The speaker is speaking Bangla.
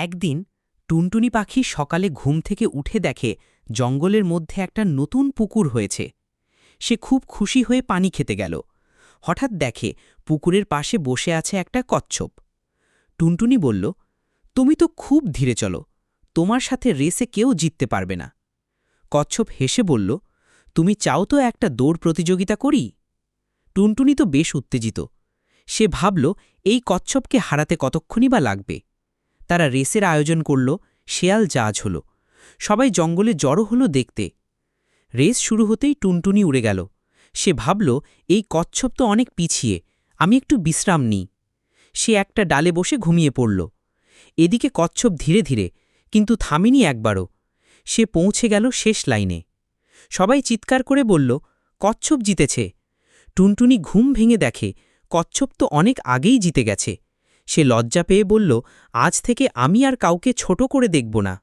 একদিন টুনটুনি পাখি সকালে ঘুম থেকে উঠে দেখে জঙ্গলের মধ্যে একটা নতুন পুকুর হয়েছে। সে খুব খুশি হয়ে পানি খেতে গেল। হঠাৎ দেখে পুকুরের পাশে বসে আছে একটা কচ্ছপ। টুনটুনি বলল, তুমি তো খুব ধীরে চলো, তোমার সাথে রেসে কেউ জিততে পারবে না। কচ্ছপ হেসে বলল, তুমি চাও তো একটা দৌড় প্রতিযোগিতা করি? টুনটুনি তো বেশ উত্তেজিত। সে ভাবল, এই কচ্ছপকে হারাতে কতক্ষণই বা লাগবে। তারা রেসের আয়োজন করল, শেয়াল জাজ হল। সবাই জঙ্গলে জড়ো হলো দেখতে। রেস শুরু হতেই টুনটুনি উড়ে গেল। সে ভাবল, এই কচ্ছপ তো অনেক পিছিয়ে, আমি একটু বিশ্রাম নিই। সে একটা ডালে বসে ঘুমিয়ে পড়ল। এদিকে কচ্ছপ ধীরে ধীরে, কিন্তু থামেনি একবারও। সে পৌঁছে গেল শেষ লাইনে। সবাই চিৎকার করে বলল, কচ্ছপ জিতেছে। টুনটুনি ঘুম ভেঙে দেখে কচ্ছপ তো অনেক আগেই জিতে গেছে। সে লজ্জা পেয়ে বলল, আজ থেকে আমি আর কাউকে ছোট করে দেখব না।